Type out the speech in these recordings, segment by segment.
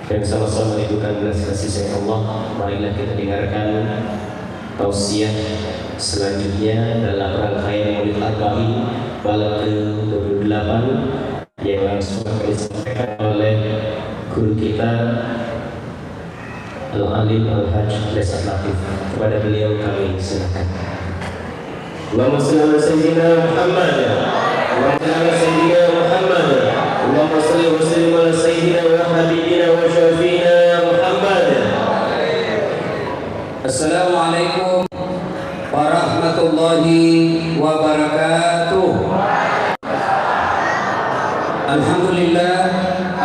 yang sama-sama merindukan belas kasih sayang Allah, marilah kita dengarkan tausiah selanjutnya dalam rangkaian Maulid Arba'in malam ke-28 yang langsung akan disampaikan oleh guru kita Al-Alim Al-Hajj Lesat Latif. Kepada beliau kami silakan. Allahumma salli ala sayyidina Muhammad. Allahumma salli ala sayyidina Muhammad. Allahumma salli wa sallim ala sayyidina wa habibina wa syafiina Muhammad. Assalamualaikum warahmatullahi wabarakatuh.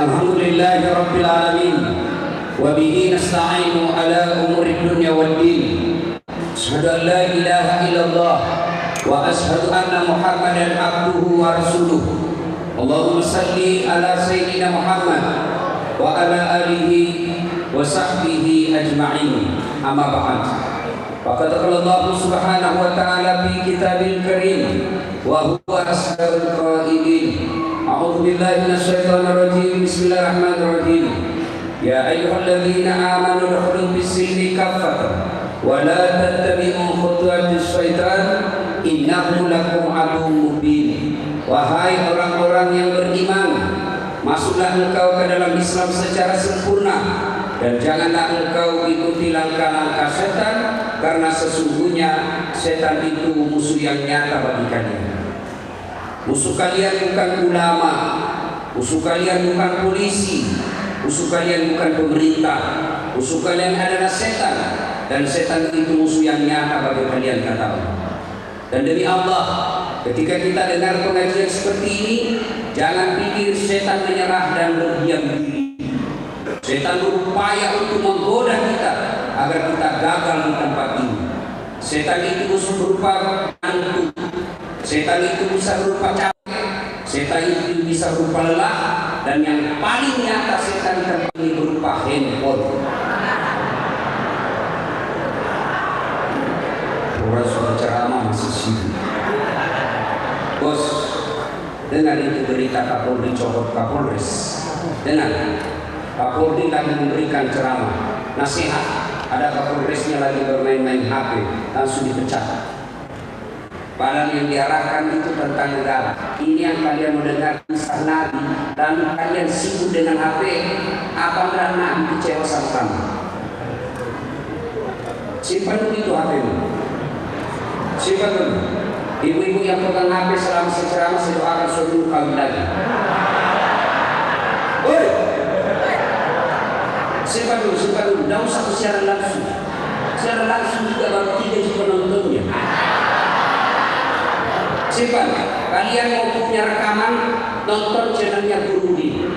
Alhamdulillahi rabbil alamin. Wa bihi nasta'inu ala umuri dunya wad din. Asyhadu an la ilaha illallah wa asyhadu anna Muhammadan abduhu wa rasuluh. Allahumma salli ala sayyidina Muhammad wa ala alihi wa sahbihi ajma'in. Amma ba'd. Faqad qala Allah subhanahu wa ta'ala fi kitabil karim wa huwa asharul qailin. A'udzu billahi minasyaitonir rajim. Bismillahirrahmanirrahim. Ya ayyuhalladzina amanu udkhulu fis-silmi kaffatan wa la tattabi'u khutuwatis syaitan innahu lakum aduwwun mubin. Wahai orang-orang yang beriman, masuklah engkau ke dalam Islam secara sempurna dan janganlah engkau ikuti langkah-langkah setan, karena sesungguhnya setan itu musuh yang nyata bagi kalian. Musuh kalian bukan ulama, musuh kalian bukan polisi, musuh kalian bukan pemerintah, musuh kalian adalah setan, dan setan itu musuh yang nyata bagi kalian, kata Allah. Dan demi Allah, ketika kita dengar pengajian seperti ini, jangan pikir setan menyerah dan berdiam diri. Setan berupaya untuk menggoda kita agar kita gagal di tempat ini. Setan itu musuh berupa hantu, setan itu bisa berupa capek, setan itu bisa berupa lelah, dan yang paling nyata setan di tempat ini berupa handphone. Orang sudah ceramah masih sibuk. Bos, dengar itu berita Kapolri copot Kapolres. Dengar, Kapolri lagi memberikan ceramah, nasihat. Ada Kapolresnya lagi bermain-main HP, langsung dipecat. Padahal yang diarahkan itu tentang negara. Ini yang kalian mau dengar kisah Nabi, dan kalian sibuk dengan HP. Apa benar Nabi kecewa sama kamu? Simpan dulu itu HP-mu. Simpan dulu. Ibu-ibu yang pegang HP selama ceramah, saya doakan suamimu kawin lagi. Woi, simpan dulu. Tidak usah siaran langsung. Siaran langsung juga baru 3 juta penontonnya. Simpan. Kalian mau punya rekaman, nonton channelnya Burudi,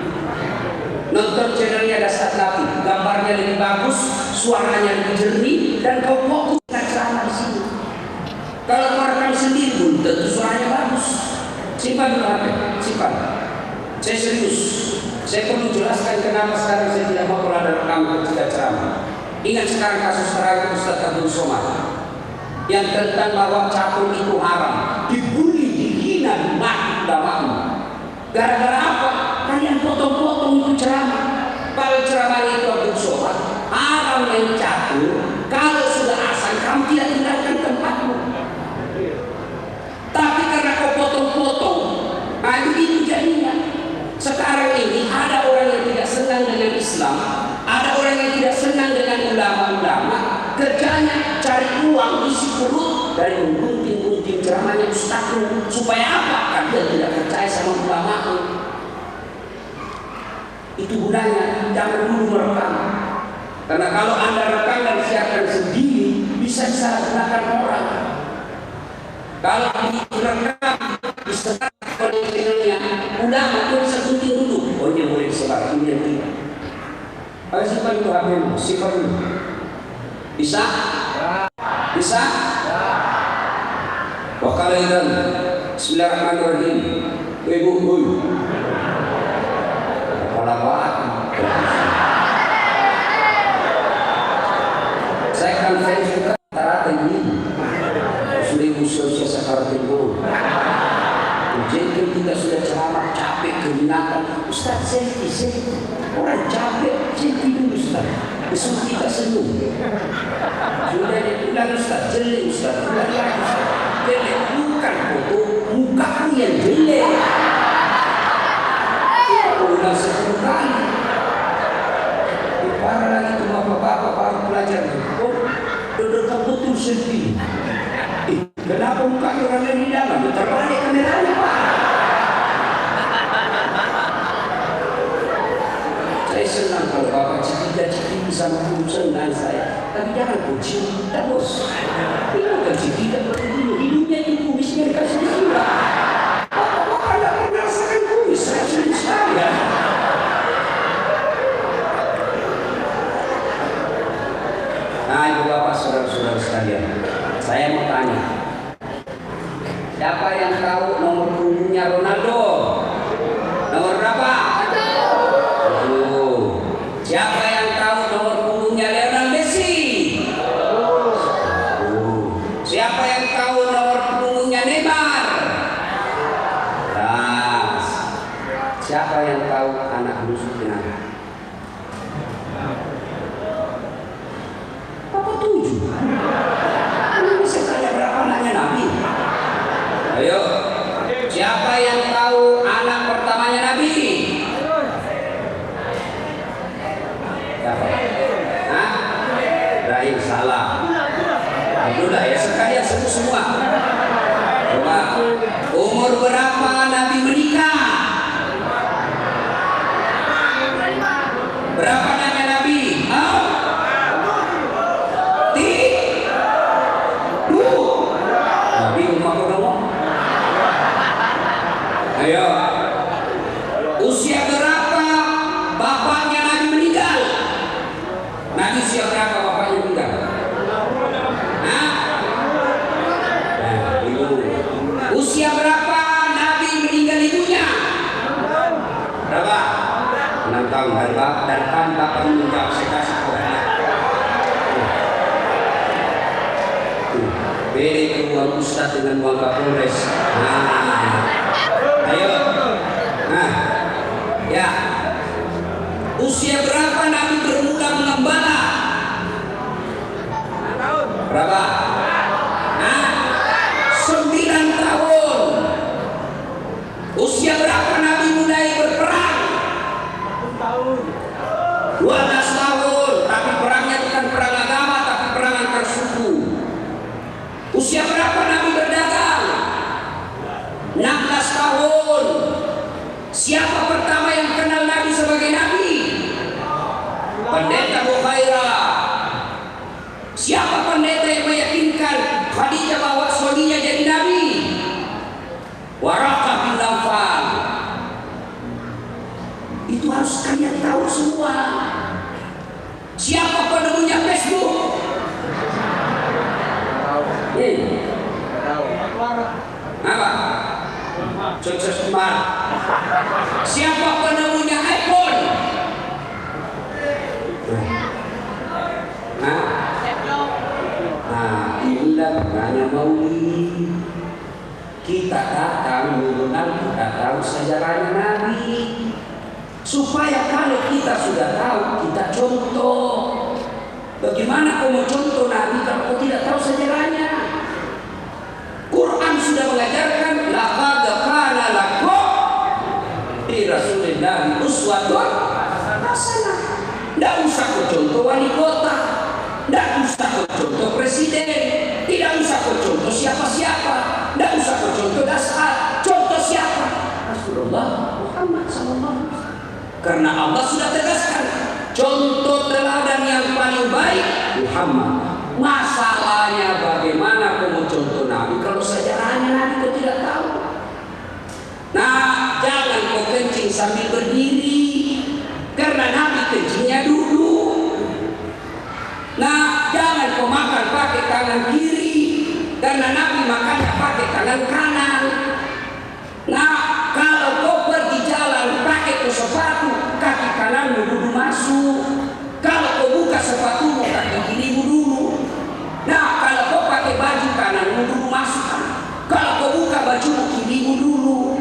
nonton channelnya Dasar Latif. Gambarnya lebih bagus, suaranya lebih jernih, dan kau fokus ceramah di sini. Kalau kau rekam sendiri pun tentu suaranya bagus. Simpan dulu HP, simpan. Saya serius. Saya perlu jelaskan kenapa sekarang saya tidak mau kalau ada rekam ketika ceramah. Ingat sekarang kasus terakhir Ustaz Abdul Somad yang tentang bahwa catur itu haram, dibully, dihina, dimaki ulamamu. Gara-gara apa? Kalian potong-potong itu ceramah. Kalau ceramah itu Abdul Somad haram yang catur, kalau sudah asal kamu tidak tinggalkan tempatmu. Tapi karena kau potong-potong, itu jadinya. Sekarang ini ada orang yang tidak senang dengan Islam, ada orang yang tidak senang dengan ulama-ulama, kerjanya cari uang, isi perut, dari menggunting-gunting ceramahnya ustazmu. Supaya apa? Karena dia tidak percaya sama ulama. Itu gunanya, jangan dulu merekam. Karena kalau Anda rekam dan siarkan sendiri, bisa disalahgunakan orang. Kalau direkam, disebarkan oleh channelnya ulama, itu bisa gunting dulu. Oh, ini boleh disebar, ini yang tidak. Kalau simpan itu HP-mu, simpan dulu. Bisa? Bisa? Wakalidan. Bismillahirrahmanirrahim. Ibu. Kepala baat. Saya kan fans juga rata ini. Sudah usia sekarang itu. Jadi kita sudah ceramah capek keminatan. Ustaz saya Ustaz. Orang capek, jadi dulu Ustaz. Besok kita senyum. Sudah dibilang Ustaz, jelek Ustaz. Bukan lagi Ustaz. Jelek bukan foto, mukamu yang jelek. Udah 10 kali. Parah lagi tuh bapak-bapak baru pelajar. Oh, duduk betul sedih. Kenapa muka orang yang di dalam? Terbalik kameranya Pak. Saya senang kalau bapak cipika-cipiki sama urusan dan saya. Tapi jangan kucing kita bos. Ini bukan cipika begini. Hidupnya itu kumisnya dikasih gila. Bapak-bapak tidak merasakan kumis. Saya sedih sekali ya. Nah ibu bapak saudara-saudara sekalian, saya mau tanya, siapa yang tahu nomor punggungnya Ronaldo? Nomor berapa? Siapa yang tahu nomor punggungnya Lionel Messi? Siapa yang tahu nomor punggungnya Neymar? Nah, siapa yang tahu anak musuhnya? Ayo, siapa yang tahu anak pertamanya Nabi? Siapa? Hah? Ibrahim, salah. Abdullah ya, sekalian sebut semua. Coba, umur berapa Nabi menikah? Berapa nanya Nabi? Nabi umur berapa? Ayo, usia berapa bapaknya Nabi meninggal? Nabi usia berapa bapaknya meninggal? Hah? Nah, ibu. Usia berapa Nabi meninggal ibunya? Berapa? 6 tahun. Dan kan bapak menjawab saya kasih koran. Beri uang Ustaz dengan uang Kapolres. Ayo, nah, ya, usia berapa Nabi bermula mengembala? Berapa? Nah, 9 tahun. Usia berapa Nabi mulai berperang? 12 tahun. Tapi perangnya bukan perang agama, tapi perang antar suku. Usia berapa Nabi berdagang? 16 tahun. Siapa pertama yang kenal Nabi sebagai Nabi? Pendeta Bukhaira. Siapa pendeta yang meyakinkan Khadijah bahwa suaminya jadi Nabi? Waraqah bin Nawfal. Itu harus kalian tahu semua. Siapa penemunya Facebook? Apa? Sukses Umar. Siapa penemunya iPhone? Nah, inilah makanya Maulid. Kita datang mengenal, kita tahu sejarahnya Nabi. Supaya kalau kita sudah tahu, kita contoh. Bagaimana kau mau contoh Nabi kalau kau tidak tahu sejarahnya? Quran sudah mengajarkan laqad kana lakum fi Rasulillah uswatun hasanah. Tidak usah kau contoh wali kota, tidak usah kau contoh presiden, tidak usah kau contoh siapa-siapa, tidak usah kau contoh dasar. Contoh siapa? Rasulullah Muhammad SAW. Karena Allah sudah tegaskan contoh teladan yang paling baik Muhammad. Masalahnya bagaimana kau mau contoh Nabi kalau sejarahnya Nabi kau tidak tahu. Nah, jangan kau kencing sambil berdiri, karena Nabi kencingnya dulu. Nah, jangan kau makan pakai tangan kiri, karena Nabi makannya pakai tangan kanan. Nah, kalau kau pergi jalan pakai sepatu, kaki kananmu dulu masuk. Kalau kau buka sepatumu, kaki kirimu dulu. Nah, kalau kau pakai baju kananmu dulu masuk. Kalau kau buka bajumu kirimu dulu.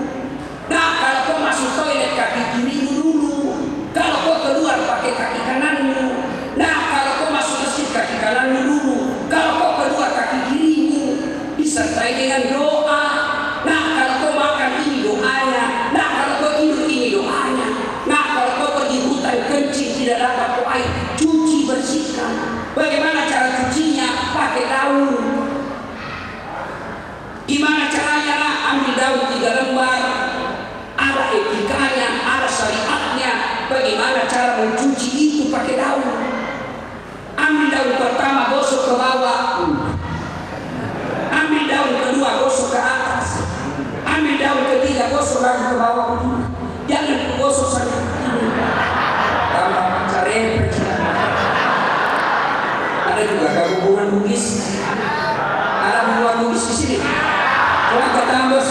Nah, kalau kau masuk toilet, kaki kirimu dulu. cara mencuci itu pakai daun. Ambil daun pertama, gosok ke bawah. Ambil daun kedua, gosok ke atas. Ambil daun ketiga, gosok lagi ke bawah. Jangan gosok saja. Tambah cari. Ada juga hubungan Bugis. Ada hubungan Bugis di sini. Orang kata bos,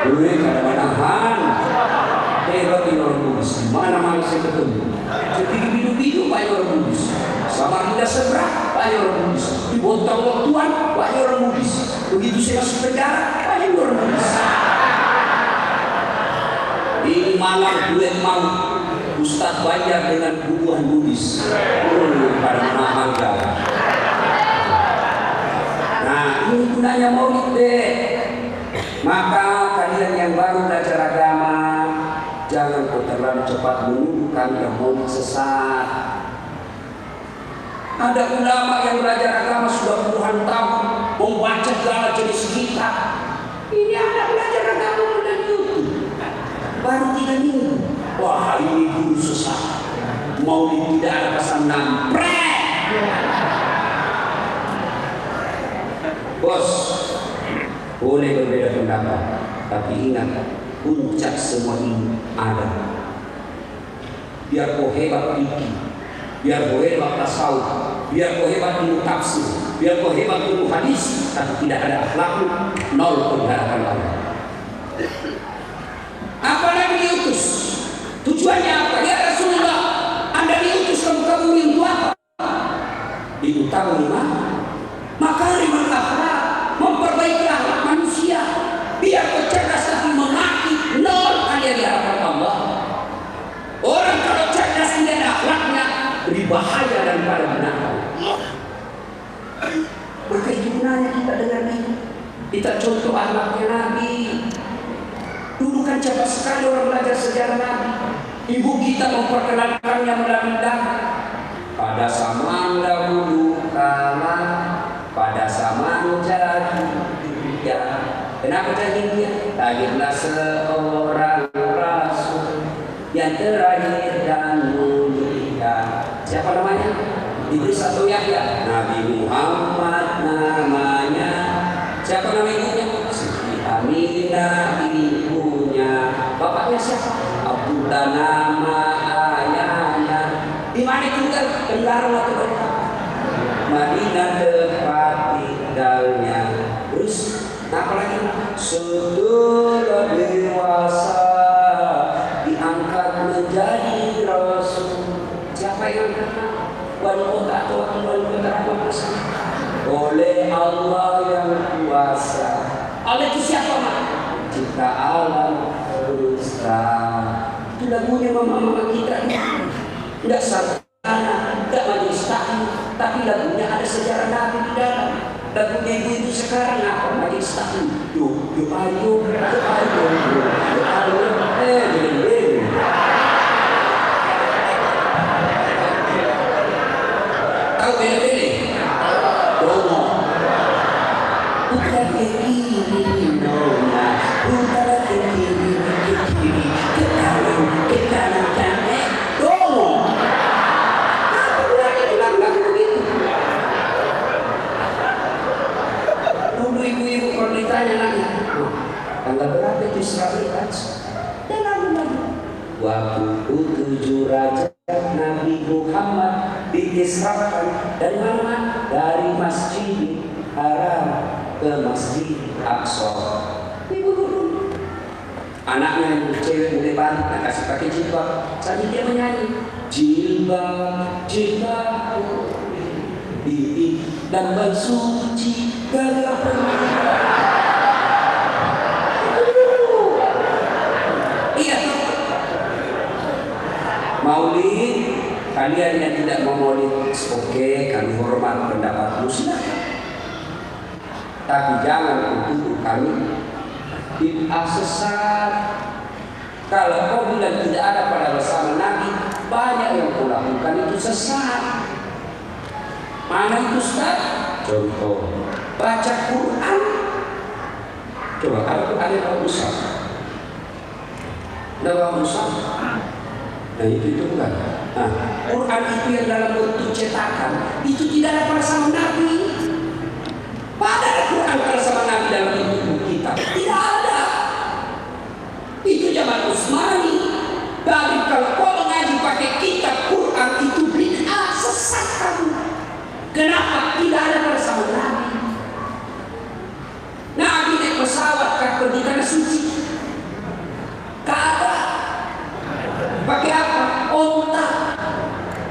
gue kadang-kadang hebat ini orang Bugis. Mana-mana saya ketemu. Jadi bidu-bidu banyak orang Bugis. Sama tidak seberang banyak orang Bugis. Di Bontang Waktuan banyak orang Bugis. Begitu saya masuk penjara banyak orang Bugis. Di Malang duet mau Ustaz bayar dengan bubuhan Bugis. Karena harga. Nah ini gunanya maulid deh. Maka kalian yang baru belajar agama, jangan terlalu cepat menuduh kami yang maulid sesat. Ada ulama yang belajar agama sudah puluhan tahun, membaca segala jenis kitab. Ini ada belajar agama dari YouTube, baru 3 minggu. Wah ini guru sesat. Maulid tidak ada pesan nampret. Bos, boleh berbeda pendapat, tapi ingat puncak semua ini ada. Biar kau hebat fikih, biar kau hebat tasawuf, biar kau hebat ilmu tafsir, biar kau hebat ilmu hadis, tapi tidak ada akhlakmu, nol pengharapan Allah. Apalagi diutus, tujuannya apa? Ya Rasulullah, Anda diutus kamu untuk apa? Diutang lima makarimul akhlak, memperbaiki akhlak manusia, biar kau cerdas tapi memaki, nol kalian di hadapan Allah. Orang kalau cerdas tidak ada akhlaknya lebih bahaya daripada binatang. Maka itu gunanya kita dengan ini. Kita contoh akhlaknya Nabi. Dulu kan cepat sekali orang belajar sejarah Nabi. Ibu kita memperkenalkannya melalui dakwah. Pada zaman dahulu kala, pada zaman jahiliyah. Kenapa jahiliyah? Lahirlah seorang rasul yang terakhir dan mulia. Siapa namanya? Idris atau Yahya? Nabi Muhammad namanya. Siapa nama ibunya? Siti Aminah ibunya. Bapaknya siapa? Abdullah nama ayahnya. Di mana tinggal? Kendaraan atau berapa? Madinah tempat tinggalnya. Terus apa lagi? Setelah dewasa diangkat menjadi rasul. Siapa yang angkat? Wali kota atau wali kota apa? Oleh Allah yang kuasa. Allah itu siapa mak? Cipta alam semesta. Itu lagunya mama-mama kita. Tidak sarjana, tidak majelis taklim, tapi lagunya ada sejarah Nabi di dalam. Lagunya ibu itu sekarang apa? Majelis taklim. Yo ayo. Tahu bele-bele? Dono. Putar ke kiri, nona. Putar ke kiri, ke kanan, kanan. Dono. Apa lagi bilang begitu? Dulu ibu-ibu kalau ditanya lagi, tanggal berapa itu Isra Mi'raj? Waktu 7 Rajab Nabi Muhammad diisrakan dari mana? Dari Masjid Haram ke Masjid Aqsa. Ibu guru, anaknya yang cewek mulai balik, nak kasih pakai jilbab. Sambil dia menyanyi, jilbab, jilbab, bibi dan bersuci gagal pernah. Iya. Maulid, kalian yang tidak mau maulid, oke, kami hormat pendapatmu, silakan. Tapi jangan tuduh kami bid'ah sesat. Kalau kau bilang tidak ada pada bersama Nabi, banyak yang kau lakukan itu sesat. Mana itu Ustaz? Contoh, baca Quran. Coba kalau ada Ustaz, ada Ustaz. Nah itu bukan. Nah, Quran itu yang dalam bentuk cetakan itu tidak ada pada zaman Nabi. Pada Quran pada zaman Nabi dalam bentuk kitab tidak ada. Itu zaman Utsmani. Tapi kalau kau mengaji pakai kitab Quran itu bid'ah, sesat kamu. Kenapa tidak ada pada zaman Nabi? Nabi naik pesawat pergi tanah suci. Kata pakai apa? Onta.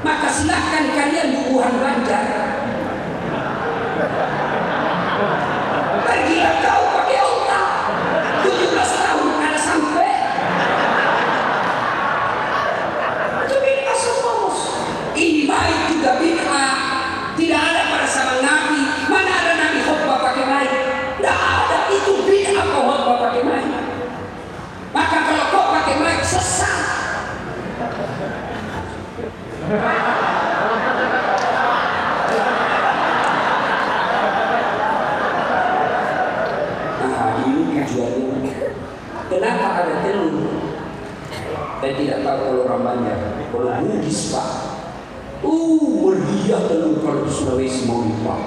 Maka silahkan kalian di Wuhan Banjar. Pergilah kau pakai onta. 17 tahun kada sampai. Itu bid'ah semua. Ini baik juga bid'ah. Tidak ada pada zaman Nabi. Mana ada Nabi khutbah pakai mic? Tidak ada. Itu bid'ah kau khutbah pakai mic. Maka kalau kau pakai mic sesat. Nah ini tujuannya. Kenapa ada telur? Saya tidak tahu kalau orang Banjar. Kalau Bugis Pak, berdiah telur kalau di Sulawesi mau Pak.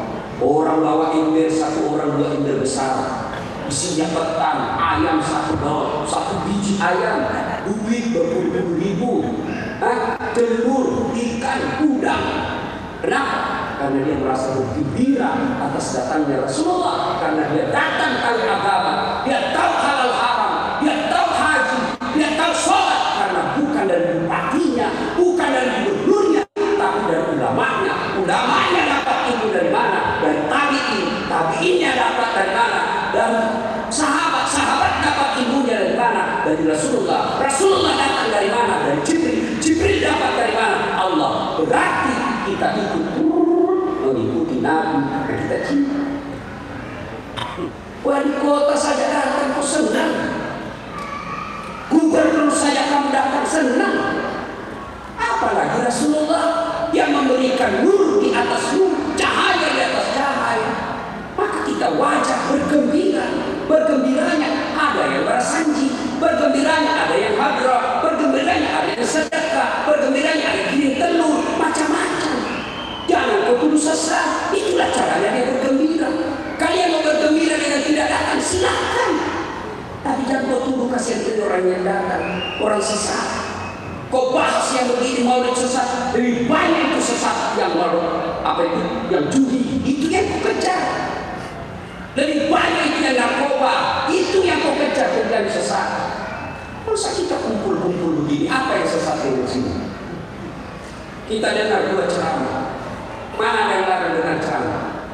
Orang bawa ember satu orang, 2 ember besar. Isinya ketan, ayam satu biji ayam, duit berpuluh-puluh ribu. Telur, ikan, udang. Kenapa? Karena dia merasa bergembira atas datangnya Rasulullah. Karena dia datang tahu agama, dia tahu halal haram, dia tahu haji, dia tahu sholat. Karena bukan dari bupatinya, bukan dari gubernurnya, tapi dari ulamanya. Ulamanya dapat ilmu dari mana? Dari tabi'in. Tabi'innya dapat dari mana? Dari sahabat dapat ilmunya dari mana? Dari Rasulullah. Rasulullah datang dari mana? Dari Jibril. Jibril dapat dari mana? Allah. Berarti kita mengikuti Nabi dan kita cinta. Wali kota saja datang kau senang. Gubernur saja kamu datang senang. Apalagi Rasulullah yang memberikan nur di atas nur, cahaya di atas cahaya. Maka kita wajib bergembira. Bergembiranya ada yang bersanji, bergembiranya ada yang hadrah, bergembiranya ada yang sedekah, bergembiranya ada yang kirim telur, macam-macam. Jangan kau tuduh sesat. Itulah caranya dia bergembira. Kalian mau bergembira dengan tidak datang, silakan. Tapi jangan kau tuduh kasihan itu orang yang datang, orang sesat. Kau bahas yang begini maulid sesat, lebih banyak itu sesat yang yang judi, itu yang kau kejar. Lebih banyak itu yang narkoba, itu yang kau kejar dan sesat. Masa kita kumpul-kumpul begini, apa yang sesat di sini? Kita dengar 2 ceramah. Mana yang larang dengan ceramah?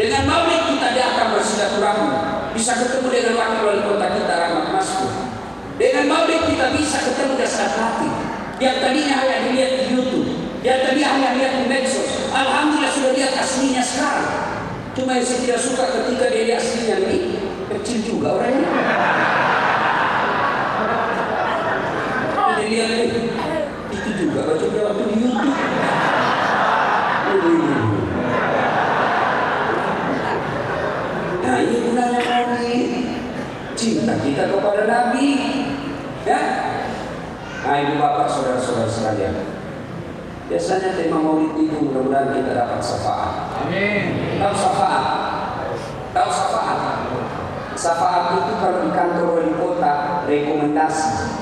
Dengan maulid kita dia akan bersilaturahmi, bisa ketemu dengan wakil wali kota kita Rahmat Maskur. Dengan maulid kita bisa ketemu dengan Sadati yang tadinya hanya dilihat di YouTube, yang tadinya hanya lihat di medsos. Alhamdulillah sudah lihat aslinya sekarang. Cuma yang saya tidak suka ketika dia lihat aslinya ini kecil juga orangnya. Dia lihat itu juga baca waktu di YouTube. Nah ini gunanya Nabi, cinta kita kepada Nabi, ya. Nah ibu bapak saudara-saudara sekalian, biasanya tema maulid itu mudah-mudahan kita dapat syafaat. Amin. Tahu syafaat? Tahu syafaat? Syafaat itu kalau di kantor wali kota rekomendasi.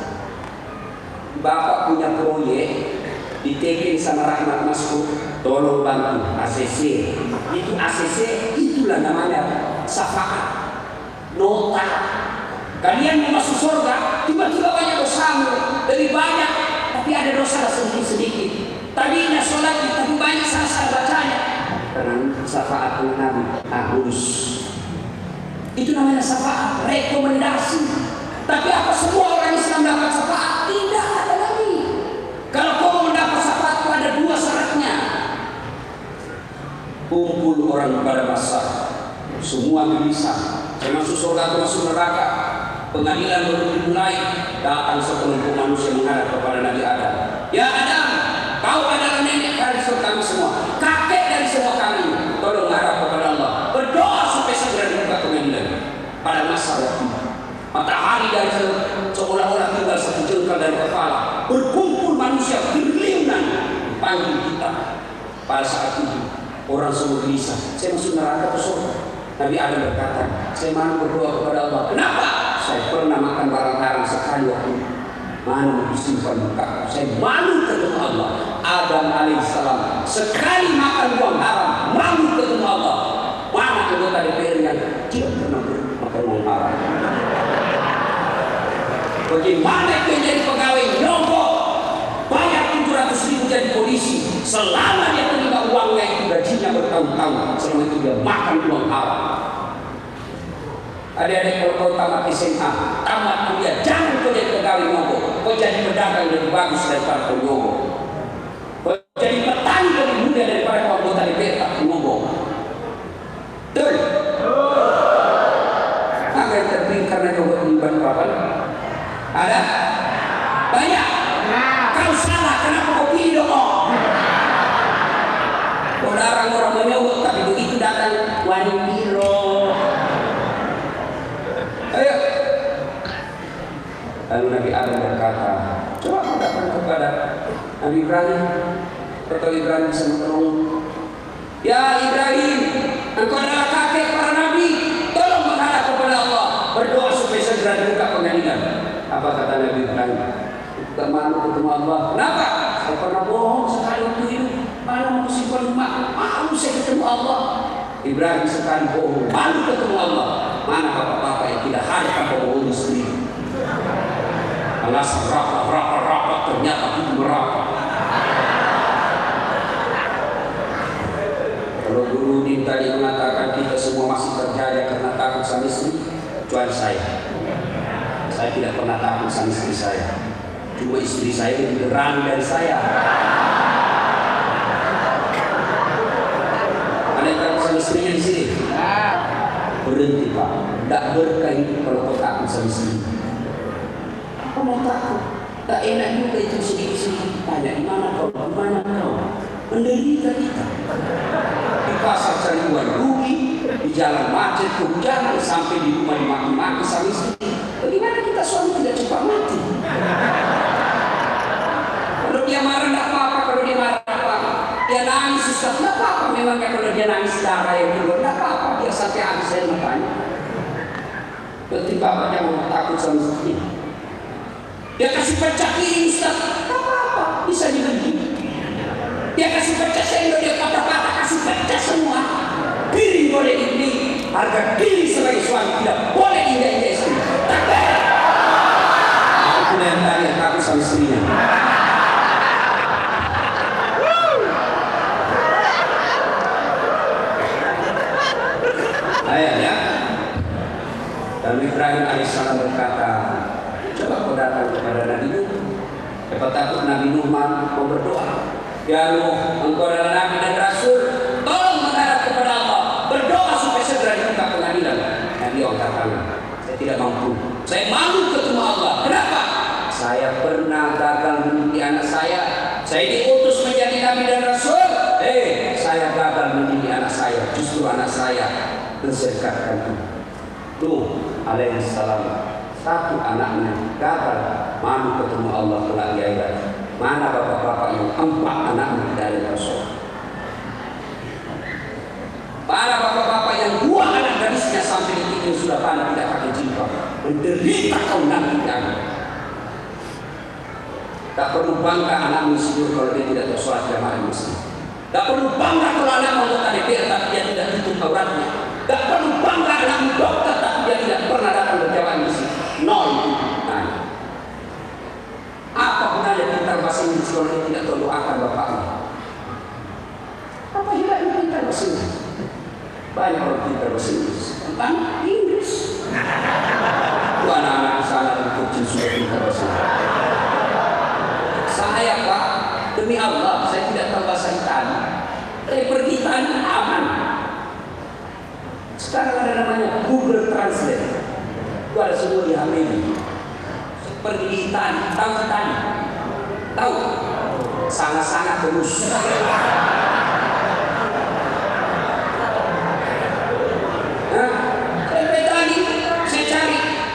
Bapak punya proyek diteken sama Rahmat Maskur, tolong bantu ACC. Itu ACC itulah namanya syafaat. Nota. Kalian mau masuk surga, tiba-tiba banyak dosamu, lebih banyak, tapi ada dosa sedikit-sedikit. Tadinya sholat tapi banyak salah bacanya. Karena syafaat Nabi lurus. Itu namanya syafaat, rekomendasi. Tapi apa semua orang Islam dapat syafaat? Tidak ada lagi. Kalau kau mendapat syafaat itu ada 2 syaratnya. Kumpul orang pada masa, semua bisa. Termasuk surga, termasuk neraka. Pengadilan baru dimulai, datang sekelompok manusia menghadap kepada Nabi Adam. Ya Adam, kau adalah nenek dari kami semua, kakek dari semua kami. Tolong harap kepada Allah, berdoa sampai segera dibuka pengadilan. Pada masa waktu matahari dari seolah-olah tinggal 1 jengkal dari kepala, berkumpul manusia triliunan dipanggil kita. Pada saat itu orang semua gelisah, saya masuk neraka atau surga? Nabi Adam berkata, saya mau berdoa kepada Allah. Kenapa? Saya pernah makan barang haram sekali waktu itu. Mana disimpan muka? Saya malu ketemu Allah. Adam alaihissalam sekali makan uang haram, malu ketemu Allah. Mana anggota DPR yang tidak pernah makan uang haram? Bagaimana itu jadi pegawai nyogok, bayar 700.000 jadi polisi, selama dia terima uangnya itu gajinya bertahun-tahun, selama itu dia makan uang haram. Adik-adik kalau kau tamat SMA, tamat kuliah, jangan kau jadi pegawai nyogok. Kau jadi pedagang lebih bagus daripada kau nyogok. Kau jadi petani lebih mudah daripada kau anggota DPR tak nyogok. Betul? Apa yang terpilih karena nyogok di Balikpapan? Ada? Banyak? Kau salah, kenapa kau pilih dong? Kau larang orang menyogok, tapi begitu datang wani biro. Ayo. Lalu Nabi Adam berkata, coba kau datang kepada Nabi Ibrahim. Atau Ibrahim bisa menolong. Ya Ibrahim, engkau adalah kakek para nabi, tolong menghadap kepada Allah, berdoa supaya segera dibuka pengadilan. Apa kata Nabi Ibrahim? Tak malu ketemu Allah. Kenapa? Saya pernah bohong sekali waktu itu. Malu mau simpan rumah, malu saya ketemu Allah. Ibrahim sekali bohong, malu ketemu Allah. Mana bapak-bapak yang tidak harap bohong sendiri? Alasan rapat ternyata itu merapat. Kalau guru Din tadi mengatakan kita semua masih terjaya karena takut sama istri, kecuali saya. Saya tidak pernah takut sama istri saya. Cuma istri saya lebih berani dari saya. Ada yang takut sama istrinya di sini? Berhenti Pak. Tak berkah itu kalau kau takut sama istri. Kau mau takut? Tak enak juga itu sedikit-sedikit tanya di mana kau? Di mana kau? Menderita kita. Di pasar cari uang rugi, di jalan macet, kehujanan, sampai di rumah dimaki-maki sama istri. Bagaimana kita suami tidak cepat mati? Kalau dia marah tidak apa-apa, kalau dia marah apa-apa. Dia nangis Ustaz, tidak apa-apa. Memangnya kalau dia nangis darah yang keluar, tidak apa-apa. Dia sampai habis saya matanya. Berarti bapak jangan takut sama istri. Dia kasih pecah kiri Ustaz, tidak apa-apa. Bisa dibeli. Dia kasih pecah sendok, dia patah-patah, kasih pecah semua. Piring boleh dibeli. Harga diri sebagai suami tidak boleh indah-indah istri. Takbir. Aku yang tadi takut sama istrinya. Ayah ya. Dan Ibrahim alaihissalam berkata, coba kau datang kepada Nabi Nuh. Siapa takut Nabi Nuh mau berdoa. Ya Nuh, engkau adalah Nabi dan Rasul. Tolong menghadap kepada Allah. Berdoa supaya segera dibuka pengadilan. Nabi angkat tangan. Saya tidak mampu. Saya malu ketemu Allah. Kenapa? Saya pernah gagal mendidik anak saya. Saya diutus menjadi Nabi dan Rasul. Saya gagal mendidik anak saya. Justru anak saya mensekatkan Nuh alaihissalam. Satu anaknya gagal malu ketemu Allah kelak di akhirat. Mana bapak-bapak yang 4 anaknya dari Rasul? Para bapak-bapak yang 2 anak gadisnya sampai detik ini sudah panas tidak pakai jilbab, menderita kaum nanti di anak. Tak perlu bangga anak muslim kalau dia tidak sholat jamaah di masjid. Tak perlu bangga kalau anak anggota DPR tapi dia tidak tutup auratnya. Tak perlu bangga anak dokter tapi dia tidak pernah datang berjamaah di masjid. Nol. Apa gunanya pintar bahasa Inggris kalau dia tidak tahu doakan bapaknya? Apa hilangnya pintar bahasa Inggris? Banyak orang pintar bahasa Inggris tentang Inggris. Itu anak-anak sana dan kecil sudah pintar bahasa Inggris. Saya Pak, demi Allah saya tidak tahu bahasa Itali. Tapi pergi Itali aman. Sekarang ada namanya Google Translate. Itu ada semua di HP ini. Pergi di Itali, tahu Itali? Tahu? Sangat-sangat terus.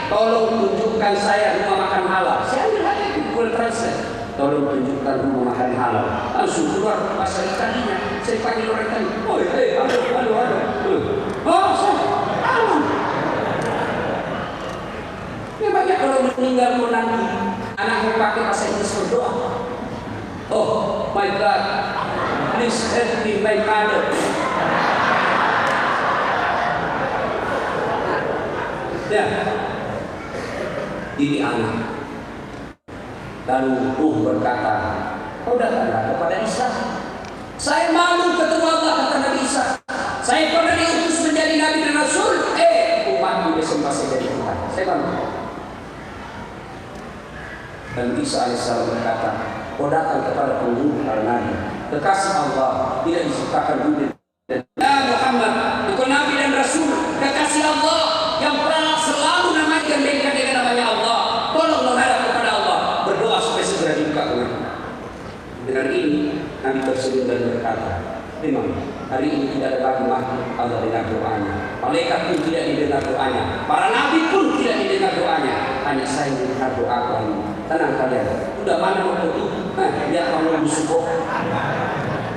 Tolong tunjukkan saya rumah makan halal. Saya ambil aja di Google Translate. tolong tunjukkan rumah makan halal. Langsung keluar pasar ikannya. Saya panggil orang tadi, halo. Oh, halo. Memangnya kalau meninggal pun nanti anakmu pakai bahasa Inggris berdoa. Oh my God, please help me my mother. Ya, ini anak. Lalu berkata, kau datanglah kepada Isa. Saya malu ketemu Allah, kata Nabi Isa. Saya pernah diutus menjadi Nabi dan Rasul. Umatku besok masih jadi Tuhan. Saya malu. Dan Isa alaihissalam berkata, kau datang kepada penghulu para nabi, kekasih Allah, tidak diciptakan dunia. Muhammad, engkau Nabi dan Rasul, kekasih Allah yang pernah selalu namakan dengan namanya Allah. Tolong menghadap kepada Allah, berdoa supaya segera dibuka oleh. Dengan ini Nabi tersenyum dan berkata, memang hari ini tidak ada lagi makhluk Allah dengar doanya. Malaikat pun tidak didengar doanya. Para nabi pun tidak didengar doanya. Hanya saya mendengar doa kami. Tenang kalian. Udah mana waktu itu? Lihat kamu busuk.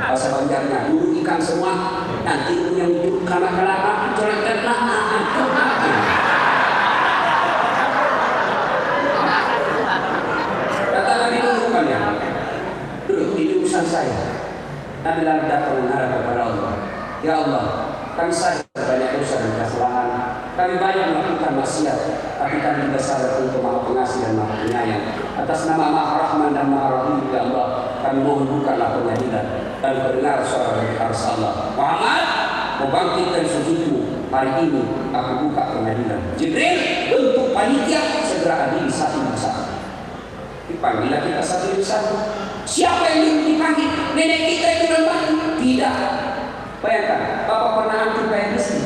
Bahasa Banjarnya, dulu ikan semua. Nanti yang hidup kanak-kanak coretkan kata Nabi dulu kalian. Duduk di urusan saya. Nabi lalu datang menghadap kepada Allah. Ya Allah, kami sadar banyak dosa dan kesalahan. Kami banyak melakukan maksiat, tapi kami juga sadar untuk Maha Pengasih dan Maha Penyayang. Atas nama Maha Rahman dan Maha Rahim, ya Allah, kami mohon bukalah pengadilan dan berdengar suara dari arsy Allah. Muhammad, membangkitkan sujudmu. Hari ini aku buka pengadilan. Jibril, bentuk panitia, segera adili satu persatu. Dipanggillah kita satu persatu. Siapa yang dipanggil? Nenek kita itu dan mati? Tidak. Bayangkan, Bapak pernah antum bayar listrik?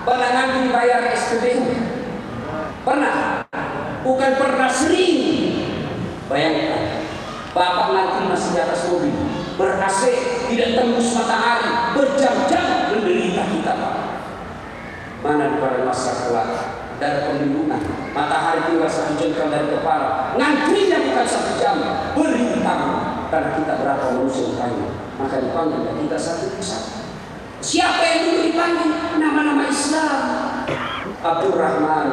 Pernah antum bayar SPBU? Pernah? Bukan pernah, sering. Bayangkan, Bapak nanti masih di atas mobil, ber-AC, tidak tembus matahari, berjam-jam menderita kita, Pak. Mana di pada masa kelak? Dari perlindungan, matahari tinggal 1 jengkal dari kepala, ngantrinya bukan 1 jam, berhutang karena kita berapa manusia dipanggil, maka dipanggil dan kita satu persatu. Siapa yang dulu dipanggil? Nama-nama Islam. Abdul Rahman,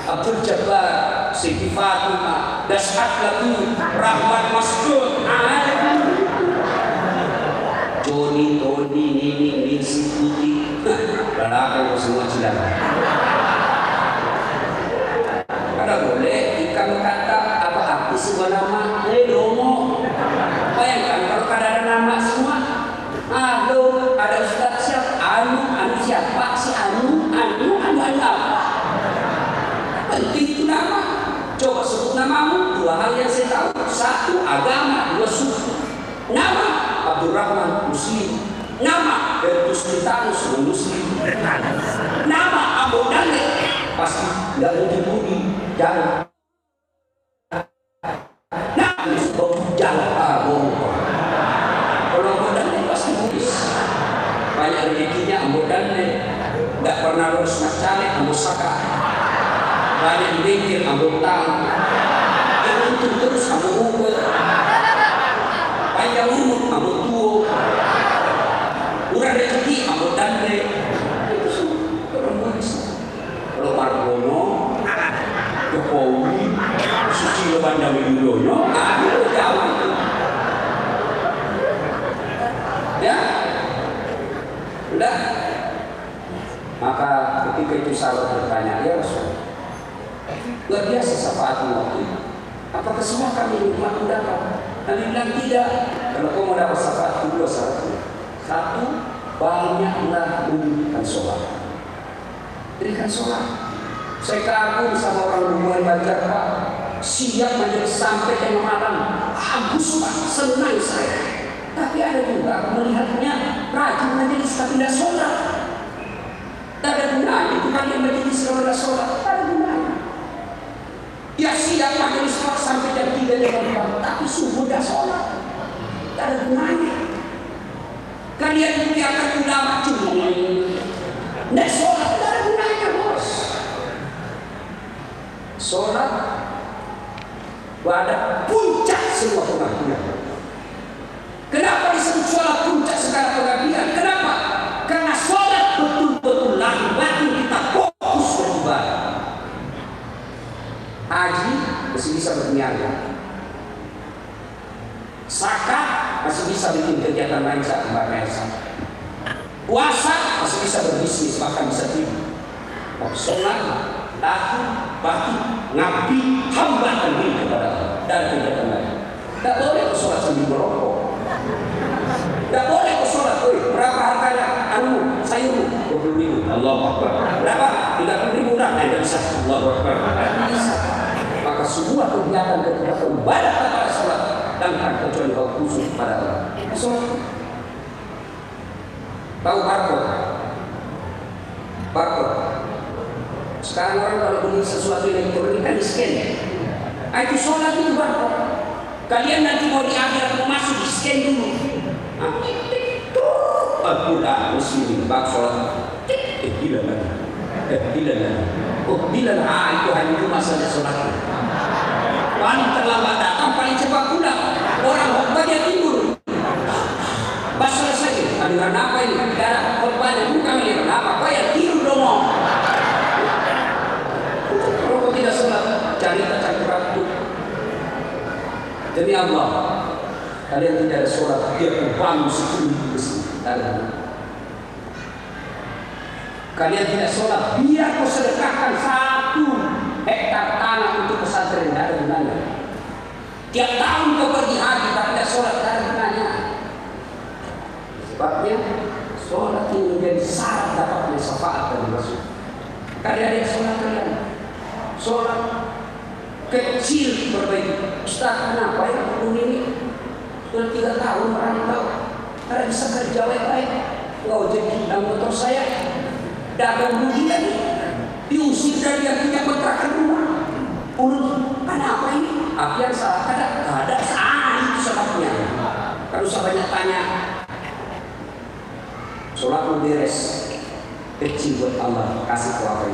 Abdul Jabbar, Siti Fatimah, Dashat Latif, Rahmat Masjud, Joni, Tony, Nini, Nisi, Putih, berapa semua cilaka. Ada boleh ikan kata apa arti sebuah nama? Romo. Bayangkan kalau ada nama semua. Halo, ada Ustaz siapa? Anu siapa? Si Anu apa? Penting itu nama. Coba sebut namamu. 2 hal yang saya tahu. 1 agama, 2 suku. Nama Abdul Rahman Muslim. Nama Bertus Titanus Muslim. Nama Abu Dale pasti tidak mungkin jangan. Nah, jangan kalau Abu Dale pasti mungkin banyak rezekinya. Abu Dale tidak pernah lulus macale Abu Saka, banyak dikir Abu Tang, itu terus Abu Ubud, panjang umur Abu Tuo, murah rezeki Abu Dale. Kalau Margono, Jokowi, Susilo Banda Widodo, itu jauh itu. Ya, udah. Maka ketika itu sahabat bertanya, ya Rasul, luar biasa syafaatmu waktu itu. Apakah semua kami nikmat mendapat? Nabi bilang tidak. Kalau kau mau dapat syafaat, 2 syaratnya. 1, banyaklah menunjukkan sholat. Berikan sholat. Saya kagum sama orang hubungan Banjar, Pak. Siap majelis sampai tengah malam. Bagus, Pak. Senang saya. Tapi ada juga melihatnya rajin majelis tapi tidak sholat. Tidak ada gunanya. Itu kan yang majelis kalau tidak sholat. Tidak ada gunanya. Ya siap majelis sampai jam 3 jam 4. Tapi subuh tidak sholat. Tidak ada gunanya. Kalian muliakan ulama cuma tidak sholat. Tidak ada gunanya, bos. Sholat Wadah puncak semua pengabdian. Kenapa disebut sholat puncak segala pengabdian? Kenapa? Karena sholat betul-betul lahir batin kita fokus beribadah. Haji masih bisa berniaga, zakat masih bisa bikin kegiatan lain saat membayar zakat, puasa masih bisa berbisnis, bahkan bisa tidur. Sholat lahir batin ngabdi hambakan diri kepada Allah dan kegiatan lain. Tidak boleh kau sholat sambil merokok. Tidak boleh kau sholat. Berapa harganya? Sayur 20.000. Allahu Akbar. Berapa? 30.000 dah. Tidak bisa. Allahu Akbar. Tidak bisa. Maka semua kegiatan ketika ibadah kepada sholat dan kecuali kau khusus pada Allah. Sholat. Tahu barcode? Barcode. Sekarang orang kalau beli sesuatu elektronik kan di scan. Itu sholat itu barcode. Kalian nanti mau di akhirat mau masuk di scan dulu. Al-Quran muslimin bak sholat. Gila lagi. Bila itu hanya cuma saja sholat. Paling terlambat datang, paling cepat pulang. Orang khutbah dia tidur. Pas selesai, aliran apa ini? Darah khutbahnya bukan aliran apa? Kau yang tidur dong. Kalau kau tidak sholat, cari waktu. Demi Allah, kalian tidak ada sholat, dia bangun 10 besi. Kalian tidak sholat, biar kau sedekahkan 1 hektar tanah untuk pesantren, tidak ada gunanya. Tiap tahun kau pergi haji, tapi tidak sholat, tidak ada gunanya. Sebabnya, sholat ini menjadi syarat dapatnya syafaat dari Rasul. Kalian ada yang sholat kalian? Sholat kecil perbaiki. Ustaz, kenapa ya belum ini? Sudah 3 tahun merantau, karena bisa kerja baik-baik. Kau jadi dalam motor saya, dagang dunia nih, diusir dari yang punya kontrakan rumah. Kenapa ini? Apa yang salah? Ada itu sebabnya. Kalau saya banyak tanya, sholat mau beres, kecil buat Allah, kasih ke apa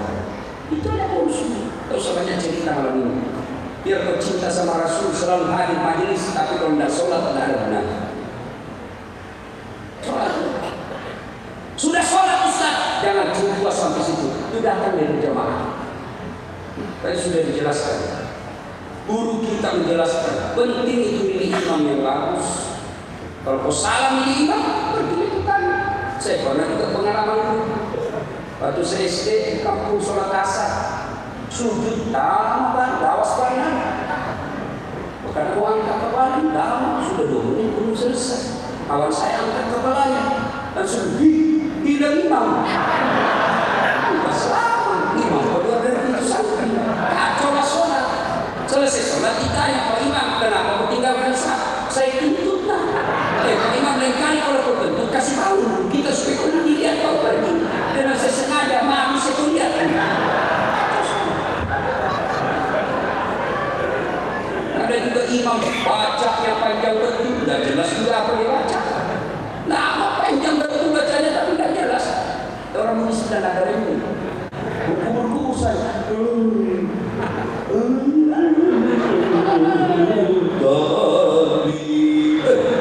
itu ada urusan. Kalau saya banyak cerita malam ini. Biar kau cinta sama Rasul selalu hadir majelis, tapi kalau tidak sholat tidak ada benar. Sholat. Sudah sholat Ustaz, jangan cuma sampai situ. Itu datang dari jamaah. Tadi sudah dijelaskan. Guru kita menjelaskan penting itu milih imam yang bagus. Kalau kau salah milih imam, pergi itu kan. Saya pernah juga pengalaman itu. Waktu saya SD di kampung sholat asar, sujud dalam dawas banyak. Bukan aku angkat kepala dalam, sudah 2 menit belum selesai. Kawan saya angkat kepalanya dan sudah tidak imam. Tidak selama imam kedua dari itu sampai. Coba sholat, selesai sholat ditanya Pak Imam, kenapa kau tinggalkan saya tuntut lah. Pak Imam lain kali kalau kau tuntut kasih tahu kita supaya kau dilihat kau pergi. Dengan saya sengaja maaf saya kau lihat. Ada juga imam baca yang panjang betul, tidak jelas juga apa dia baca. Lama panjang betul bacanya tapi tidak jelas. Orang ini sudah ada ini. Buku-buku saya.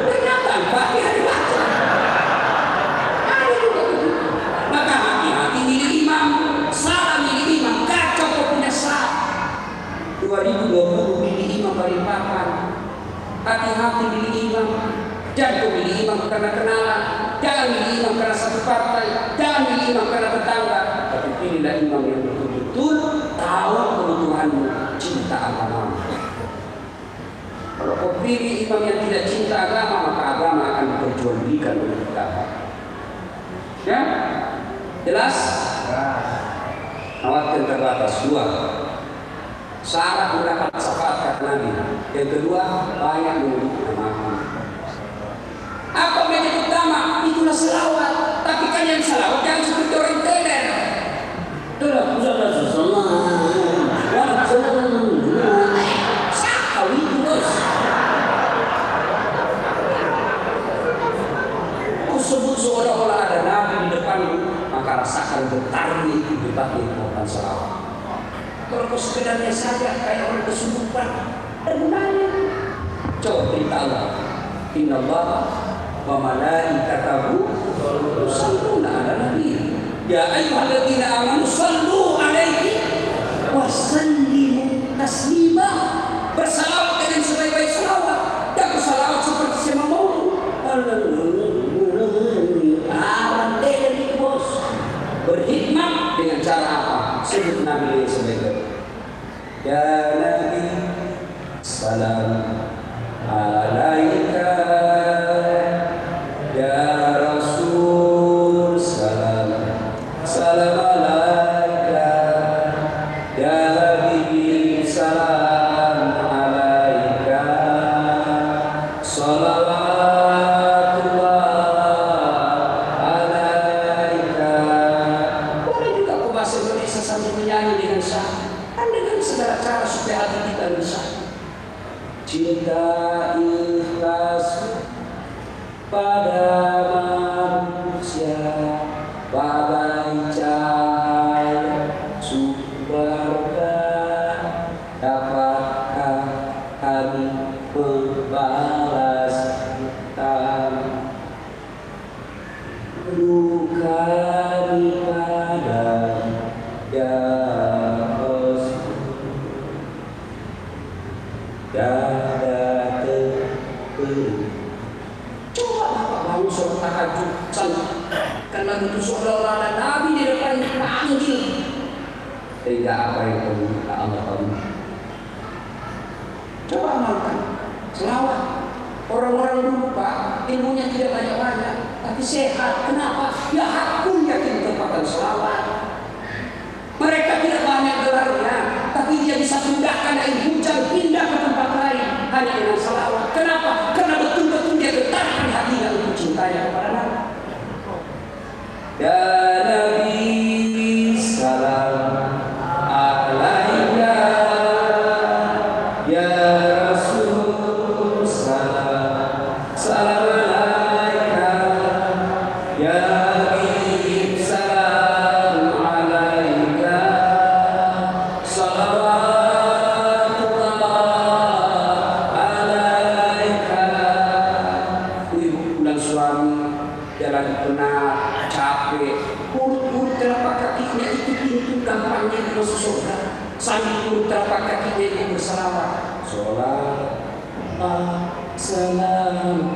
Ternyata pakai hari baca. Ada juga begitu. Maka hati-hati milih imam. Salah milih imam. Kacau kau punya salah. 2020 milih imam Balikpapan. Hati-hati milih imam. Jangan kau milih imam karena kenalan. Jangan milih imam karena satu partai. Jangan milih imam karena tetangga. Tapi pilihlah imam yang betul-betul tahu kebutuhanmu, cinta agama. Kalau kau pilih imam yang tidak cinta agama, maka agama akan diperjualbelikan oleh kita. Ya? Jelas? Awat yang terbatas 2. Syarat mendapat syafaat kata Nabi. Yang kedua, banyak menyebut nama. Apa menjadi utama? Itulah selawat. Tapi kan yang selawat jangan seperti orang teler. Itulah pusat sakau itu bos. Kau sebut seolah-olah ada Nabi di depan, maka rasakan getarnya itu debatnya kekuatan selawat. Kalau kau sekedarnya saja kayak orang kesurupan, Ada gunanya. Coba berita Allah. Inna Allah wa malaikatahu yusalluna 'alan nabi. Ya ayyuhalladzina amanu sallu 'alaihi wa sallimu taslima. Bersalawat dengan sebaik-baik salawat. Dan bersalawat seperti saya mau. Rantai dari bos. Berhikmat dengan cara apa? Sebut Nabi sebaik-baik. Ya Nabi, salam alaika. Ya Rasul, salam alaika. Ya Habibi, salam alaika. Salawatullah alaika. Boleh juga aku bahasa Indonesia sambil menyanyi dengan sah. Dengan segala cara supaya hati kita bisa. Cinta ikhlas pada manusia bagai cahaya surga. Dapatkah kami membalas bintang luka di badan ya dada terpenuh. Coba Bapak bangun sholat tahajud karena itu seolah-olah ada Nabi di depan panggil. Tidak apa yang kamu minta Allah kamu. Coba amalkan selawat. Orang-orang dulu Pak ilmunya tidak banyak-banyak tapi sehat. Kenapa? Ya hakul yakin tempatan selawat. Mereka tidak banyak gelarnya, tapi dia bisa pindahkan air hujan pindah ke tempat lain hanya dengan salawat. Kenapa? Karena betul-betul dia getarkan hatinya untuk cintanya kepada Nabi. Ya Nabi, salam alaika. Ya Rasul, salam alaika. Ya Habib, salam alaika. Jalan penat, capek, urut-urut telapak kakinya itu pintu gampangnya masuk surga. Sambil urut telapak kakinya itu bersalawat. Sholat, salam,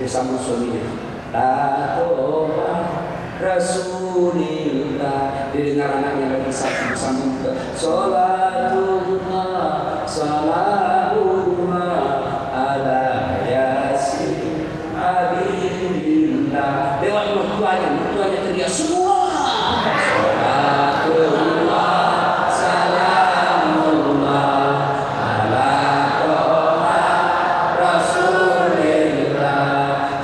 bersama suaminya. Tatoba Rasulillah. Didengar anaknya lagi satu bersama juga. Sholatullah, salamullah ala yasin Habibillah. Lewat mertuanya teriak semua. Sholatullah, salamullah ala toha Rasulillah.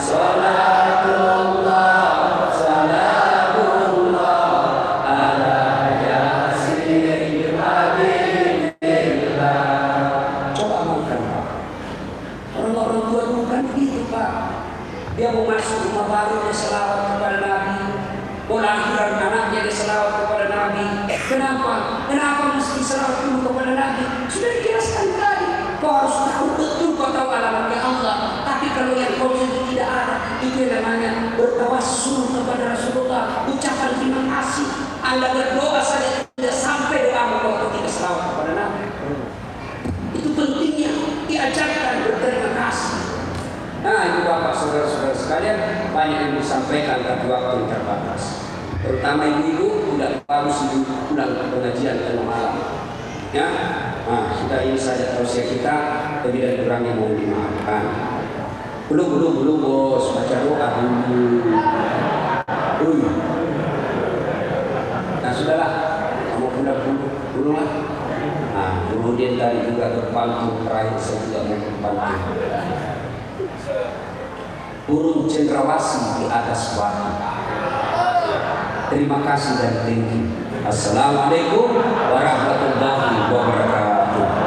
Sholatullah, salamullah ala yasin Habibillah. Coba amalkan Pak. Orang-orang tua dulu kan begitu Pak. Dia mau masuk rumah baru dia selawat kepada Nabi. Mau lahiran anaknya dia selawat kepada Nabi. Kenapa? Kenapa mesti selawat dulu kepada Nabi? Sudah dijelaskan tadi. Kau harus tahu betul, kau tahu alamatnya Allah. Tapi kalau yang kau itu tidak ada, itu namanya bertawassul kepada Rasulullah. Ucapan terima kasih. Anda berdoa saja tidak sampai doa kau tidak selawat kepada Nabi. Itu pentingnya diajarkan berterima kasih. Nah, itu Bapak saudara-saudara sekalian, banyak yang disampaikan tapi waktu terbatas. Terutama ibu-ibu tidak harus pulang ke pengajian tengah malam. Ya, nah sudah ini saja tausiah kita. Lebih dan kurangnya mohon dimaafkan. Belum bos, baca doa dulu. Nah sudahlah, kamu pulang lah. Nah kemudian tadi juga berpantun terakhir saya juga mau berpantun. Burung cendrawasih di atas batu. Terima kasih dan thank you. Assalamualaikum warahmatullahi wabarakatuh.